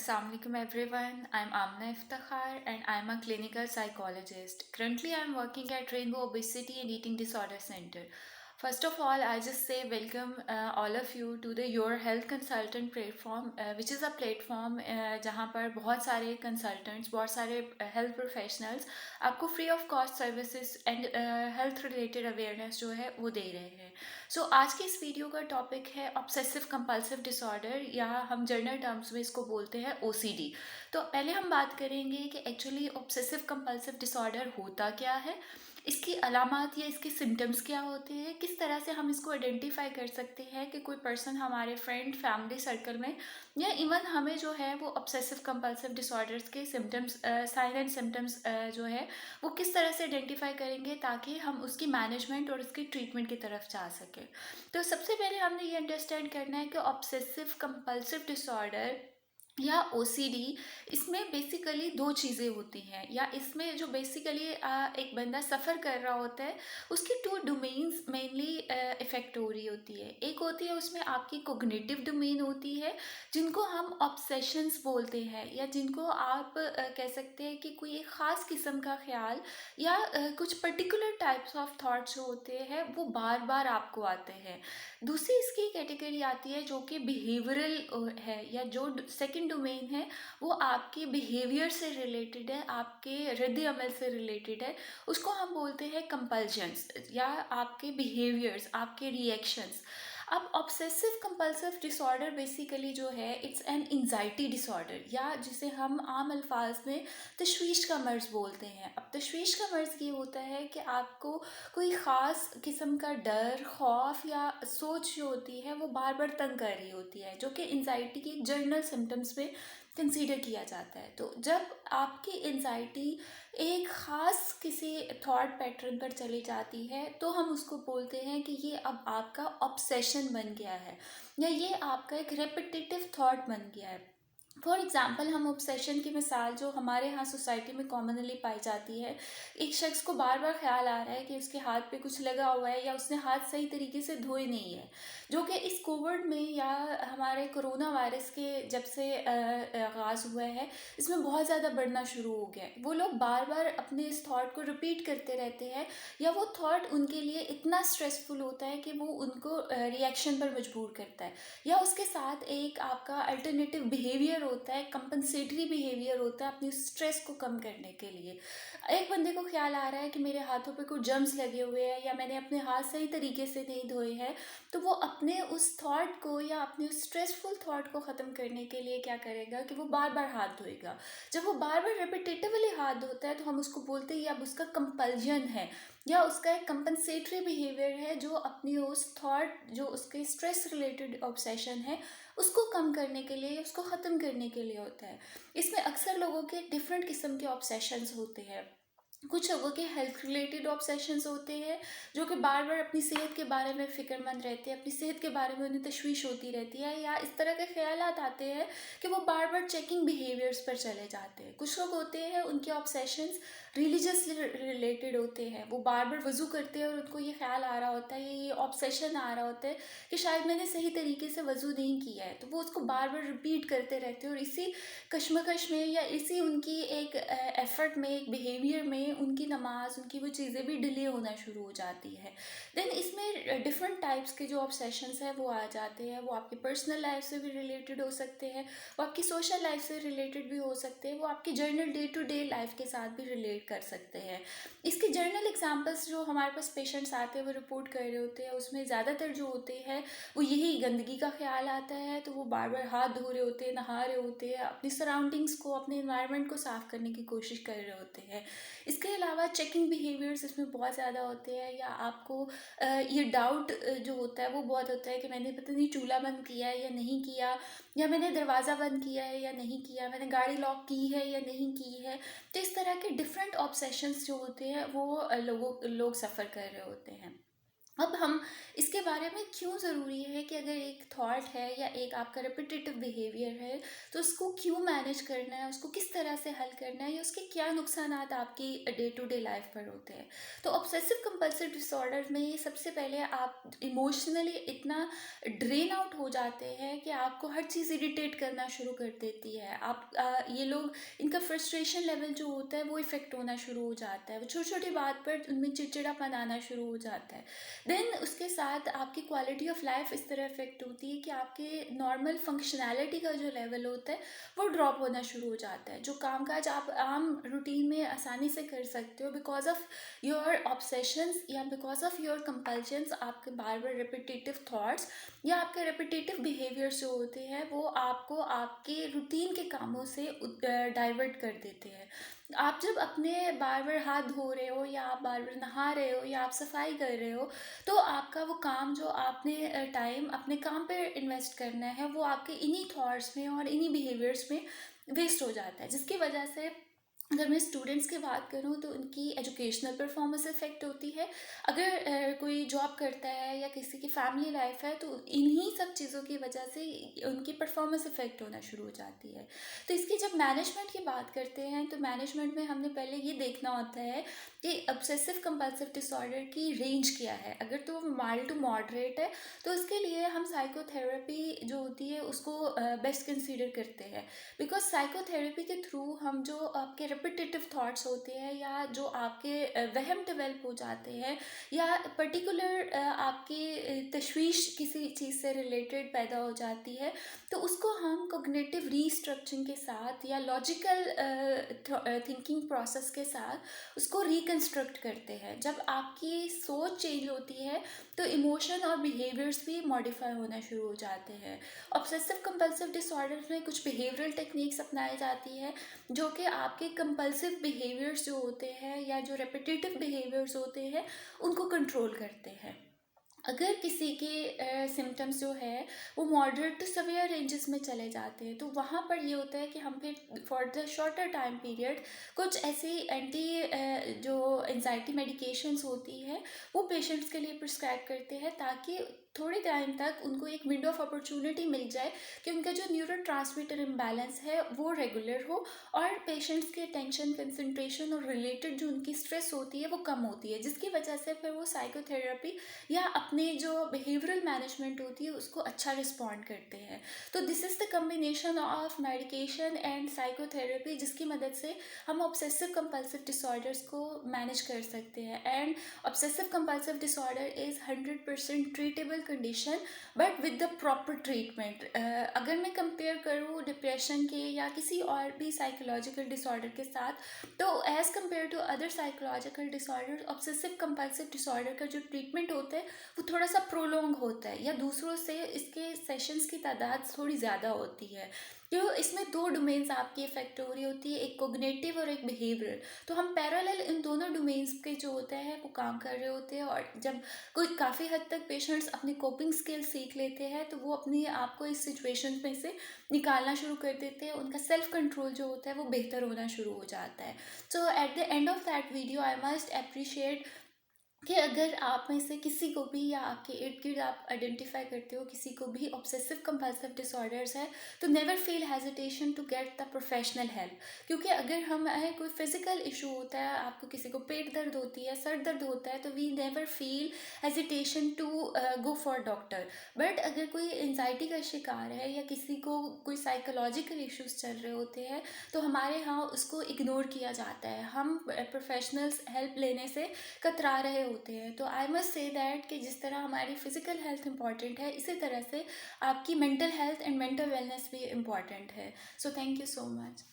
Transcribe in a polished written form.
Assalamualaikum everyone. I'm Amna Iftakhar and I'm a clinical psychologist. Currently, I'm working at Rainbow Obesity and Eating Disorder Center. First of all, I just say welcome all of you to the Your Health Consultant platform, which is a platform जहाँ पर बहुत सारे consultants, बहुत सारे health professionals आपको free of cost services and health related awareness जो है वो दे रहे हैं. सो आज की इस वीडियो का टॉपिक है ऑब्सेसिव कंपल्सिव डिसऑर्डर या हम जर्नल टर्म्स में इसको बोलते हैं ओसीडी. तो पहले हम बात करेंगे कि एक्चुअली ऑब्सेसिव कंपल्सिव डिसऑर्डर होता क्या है, इसकी अलामात या इसके सिम्टम्स क्या होते हैं, किस तरह से हम इसको आइडेंटिफाई कर सकते हैं कि कोई पर्सन हमारे फ्रेंड फैमिली सर्कल में या इवन हमें जो है वो ऑब्सेसिव कंपल्सिव डिसऑर्डर्स के सिम्टम्स साइन एंड सिम्टम्स जो है वो किस तरह से आइडेंटिफाई करेंगे ताकि हम उसकी मैनेजमेंट और उसकी ट्रीटमेंट की तरफ जा सकें. तो सबसे पहले हमने ये अंडरस्टैंड करना है कि ऑब्सेसिव कंपल्सिव डिसऑर्डर या ओसीडी इसमें बेसिकली दो चीज़ें होती हैं, या इसमें जो बेसिकली एक बंदा सफ़र कर रहा होता है उसकी टू डोमेन्स मेनली इफ़ेक्ट हो रही होती है. एक होती है उसमें आपकी कोग्निटिव डोमेन होती है जिनको हम ऑब्सेशंस बोलते हैं, या जिनको आप कह सकते हैं कि कोई एक ख़ास किस्म का ख्याल या कुछ पर्टिकुलर टाइप्स ऑफ थॉट्स जो होते हैं वो बार बार आपको आते हैं. दूसरी इसकी कैटेगरी आती है जो कि बिहेवियरल है, या जो सेकंड डोमेन है वो आपके बिहेवियर से रिलेटेड है, आपके रद्द अमल से रिलेटेड है. उसको हम बोलते हैं कंपल्जन्स या आपके बिहेवियर्स, आपके रिएक्शंस. अब ऑब्सेसिव कंपल्सिव डिसऑर्डर बेसिकली जो है इट्स एन एंजाइटी डिसऑर्डर, या जिसे हम आम अल्फाज में तशवीश का मर्ज़ बोलते हैं. अब तशवीश का मर्ज़ ये होता है कि आपको कोई ख़ास किस्म का डर, खौफ या सोच जो होती है वो बार बार तंग कर रही होती है, जो कि एंजाइटी की जर्नल सिम्टम्स में कंसीडर किया जाता है. तो जब आपकी एंजाइटी एक ख़ास किसी थॉट पैटर्न पर चली जाती है तो हम उसको बोलते हैं कि ये अब आपका ऑब्सेशन बन गया है, या ये आपका एक रेपिटेटिव थॉट बन गया है. फॉर एग्ज़ाम्पल हम ऑब्सेशन की मिसाल जो हमारे यहाँ सोसाइटी में कॉमनली पाई जाती है, एक शख्स को बार बार ख्याल आ रहा है कि उसके हाथ पे कुछ लगा हुआ है या उसने हाथ सही तरीके से धोए नहीं है, जो कि इस कोविड में या हमारे कोरोना वायरस के जब से आगाज़ हुआ है इसमें बहुत ज़्यादा बढ़ना शुरू हो गया है. वो लोग बार बार अपने इस थॉट को रिपीट करते रहते हैं, या वो थॉट उनके लिए इतना स्ट्रेसफुल होता है कि वो उनको रिएक्शन पर मजबूर करता है. या उसके साथ एक आपका अल्टरनेटिव बिहेवियर होता है, कंपनसेटरी बिहेवियर होता है अपनी स्ट्रेस को कम करने के लिए. एक बंदे को ख्याल आ रहा है कि मेरे हाथों पे कुछ जर्म्स लगे हुए हैं या मैंने अपने हाथ सही तरीके से नहीं धोए हैं, तो वो अपने उस थॉट को या अपने उस स्ट्रेसफुल थॉट को ख़त्म करने के लिए क्या करेगा कि वो बार बार हाथ धोएगा. जब वो बार बार रिपीटेटिवली हाथ धोता है तो हम उसको बोलते हैं अब उसका कंपल्जन है, या उसका एक कंपनसेटरी बिहेवियर है जो अपनी उस थॉट जो उसके स्ट्रेस रिलेटेड ऑब्सेशन है उसको कम करने के लिए, उसको ख़त्म करने के लिए होता है. इसमें अक्सर लोगों के डिफरेंट किस्म के ऑब्सेशंस होते हैं. कुछ लोगों के हेल्थ रिलेटेड ऑब्सेशंस होते हैं जो कि बार बार अपनी सेहत के बारे में फ़िक्रमंद रहते हैं, अपनी सेहत के बारे में उन्हें तशवीश होती रहती है, या इस तरह के ख्यालात आते हैं कि वो बार बार चेकिंग बिहेवियर्स पर चले जाते हैं. कुछ लोग होते हैं उनके ऑब्सेशंस रिलीजियस रिलेटेड होते हैं, वो बार बार वज़ू करते हैं और उनको ये ख्याल आ रहा होता है, ये ऑब्सेशन आ रहा होता है कि शायद मैंने सही तरीके से वज़ू नहीं किया है, तो वो उसको बार बार रिपीट करते रहते हैं. और इसी कश्मकश में या इसी उनकी एक एफ़र्ट में, एक बिहेवियर में उनकी नमाज, उनकी वो चीज़ें भी डिले होना शुरू हो जाती है. देन इसमें डिफरेंट टाइप्स के जो ऑब्सेशंस हैं वो आ जाते हैं. वो आपकी पर्सनल लाइफ से भी रिलेटेड हो सकते हैं, वो आपकी सोशल लाइफ से रिलेटेड भी हो सकते हैं, वो आपकी general day to day life के साथ भी रिलेट कर सकते हैं. इसके जर्नल एग्जाम्पल्स जो हमारे पास पेशेंट्स आते हैं वो रिपोर्ट कर रहे होते हैं, उसमें ज़्यादातर जो होते हैं वो यही गंदगी का ख्याल आता है, तो वो बार बार हाथ धो रहे होते हैं, नहा रहे होते हैं, अपनी सराउंडिंग्स को, अपने इन्वायरमेंट को साफ़ करने की कोशिश कर रहे होते हैं. इसके अलावा चेकिंग बिहेवियर्स इसमें बहुत ज़्यादा होते हैं, या आपको ये डाउट जो होता है वो बहुत होता है कि मैंने पता नहीं चूल्हा बंद किया है या नहीं किया, या मैंने दरवाज़ा बंद किया है या नहीं किया, मैंने गाड़ी लॉक की है या नहीं की है. तो इस तरह के डिफरेंट ऑब्सेशंस जो होते हैं वो लोग सफ़र कर रहे होते हैं. अब हम इसके बारे में क्यों ज़रूरी है कि अगर एक थॉट है या एक आपका रिपीटेटिव बिहेवियर है, तो उसको क्यों मैनेज करना है, उसको किस तरह से हल करना है, या उसके क्या नुकसानात आपकी डे टू डे लाइफ पर होते हैं। तो ऑब्सेसिव कंपल्सिव डिसऑर्डर में सबसे पहले आप इमोशनली इतना ड्रेन आउट हो जाते हैं कि आपको हर चीज़ इरिटेट करना शुरू कर देती है। आप ये लोग, इनका फ्रस्ट्रेशन लेवल जो होता है वो इफेक्ट होना शुरू हो जाता है, वो छोटी छोटी बात पर उनमें चिड़चिड़ापन आना शुरू हो जाता है। देन उसके साथ आपकी क्वालिटी ऑफ लाइफ इस तरह इफेक्ट होती है कि आपके नॉर्मल फंक्शनैलिटी का जो लेवल होता है वो ड्रॉप होना शुरू हो जाता है। जो कामकाज आप आम रूटीन में आसानी से कर सकते हो, बिकॉज ऑफ योर ऑब्सेशंस या बिकॉज ऑफ योर कंपल्शंस, आपके बार बार रिपीटेटिव थॉट्स या आपके रिपीटेटिव बिहेवियर्स जो होते हैं वो आपको आपके रूटीन के कामों से डाइवर्ट कर देते हैं। आप जब अपने बार बार हाथ धो रहे हो, या आप बार बार नहा रहे हो, या आप सफाई कर रहे हो, तो आपका वो काम जो आपने टाइम अपने काम पे इन्वेस्ट करना है वो आपके इन्हीं थॉट्स में और इन्हीं बिहेवियर्स में वेस्ट हो जाता है, जिसकी वजह से अगर मैं स्टूडेंट्स की बात करूँ तो उनकी एजुकेशनल परफॉर्मेंस इफेक्ट होती है। अगर कोई जॉब करता है या किसी की फैमिली लाइफ है, तो इन्हीं सब चीज़ों की वजह से उनकी परफॉर्मेंस इफेक्ट होना शुरू हो जाती है। तो इसकी जब मैनेजमेंट की बात करते हैं, तो मैनेजमेंट में हमने पहले ये देखना होता है कि ऑब्सेसिव कंपल्सिव डिसऑर्डर की रेंज क्या है। अगर तो माइल्ड टू मॉडरेट है, तो उसके लिए हम साइकोथेरेपी जो होती है उसको बेस्ट कंसीडर करते हैं। बिकॉज साइकोथेरेपी के थ्रू हम जो आपके रिपीटेटिव थॉट्स होते हैं, या जो आपके वहम डेवलप हो जाते हैं, या पर्टिकुलर आपकी तशवीश किसी चीज़ से रिलेटेड पैदा हो जाती है, तो उसको हम कोग्निटिव रीस्ट्रक्चरिंग के साथ या लॉजिकल थिंकिंग प्रोसेस के साथ उसको रिकंस्ट्रक्ट करते हैं। जब आपकी सोच चेंज होती है, तो इमोशन और बिहेवियर्स भी मॉडिफाई होना शुरू हो जाते हैं। ऑब्सेसिव कंपल्सिव डिसऑर्डर में कुछ बिहेवियरल टेक्निक्स अपनाई जाती है, जो कि आपके कंपल्सिव बिहेवियर्स जो होते हैं या जो रेपिटेटिव बिहेवियर्स होते हैं उनको कंट्रोल करते हैं। अगर किसी के सिम्टम्स जो है वो मॉडरेट टू सवियर रेंजेस में चले जाते हैं, तो वहाँ पर ये होता है कि हम फिर for the shorter time period कुछ ऐसी जो एंजाइटी मेडिकेशंस होती है वो पेशेंट्स के लिए प्रिस्क्राइब करते हैं, ताकि थोड़े टाइम तक उनको एक विंडो ऑफ अपॉर्चुनिटी मिल जाए कि उनका जो न्यूरो ट्रांसमीटर इम्बैलेंस है वो रेगुलर हो, और पेशेंट्स के टेंशन, कंसंट्रेशन और रिलेटेड जो उनकी स्ट्रेस होती है वो कम होती है, जिसकी वजह से फिर वो साइकोथेरेपी या अपने जो बिहेवियरल मैनेजमेंट होती है उसको अच्छा रिस्पॉन्ड करते हैं। तो this is the combination of medication and psychotherapy, जिसकी मदद से हम ऑब्सेसिव कंपल्सिव डिसऑर्डर्स को मैनेज कर सकते हैं। And obsessive compulsive disorder is 100% treatable condition, but with the proper treatment. अगर मैं कंपेयर करूँ डिप्रेशन के या किसी और भी साइकोलॉजिकल डिसऑर्डर के साथ, तो as compare to other psychological disorder, obsessive compulsive disorder का जो ट्रीटमेंट होता है वो थोड़ा सा प्रोलॉन्ग होता है, या दूसरों से इसके सेशंस की तादाद थोड़ी ज़्यादा होती है। तो इसमें दो डोमेन्स आपकी इफेक्ट हो रही होती है, एक कोग्निटिव और एक बिहेवियरल। तो हम पैरेलल इन दोनों डोमेन्स के जो होते हैं वो काम कर रहे होते हैं, और जब कोई काफ़ी हद तक पेशेंट्स अपनी कोपिंग स्किल सीख लेते हैं, तो वो अपने आप को इस सिचुएशन में से निकालना शुरू कर देते हैं, उनका सेल्फ कंट्रोल जो होता है वो बेहतर होना शुरू हो जाता है। So at the end of that video I must appreciate कि अगर आप में से किसी को भी या आपके इर्द गिर्द आप आइडेंटिफाई करते हो किसी को भी ऑब्सेसिव कंपल्सिव डिसऑर्डर्स है, तो never feel hesitation to get the professional help. क्योंकि अगर हमें कोई फिजिकल इशू होता है, आपको किसी को पेट दर्द होती है, सर दर्द होता है, तो we never feel hesitation to go for doctor. But अगर कोई एंजाइटी का शिकार है या किसी को कोई साइकोलॉजिकल इश्यूज चल रहे होते हैं, तो हमारे यहाँ उसको इग्नोर किया जाता है, हम प्रोफेशनल्स हेल्प लेने से कतरा रहे होते हैं। तो आई मस्ट से दैट कि जिस तरह हमारी फिजिकल हेल्थ इंपॉर्टेंट है, इसी तरह से आपकी mental health and mental wellness भी इम्पॉर्टेंट है। So thank you so much.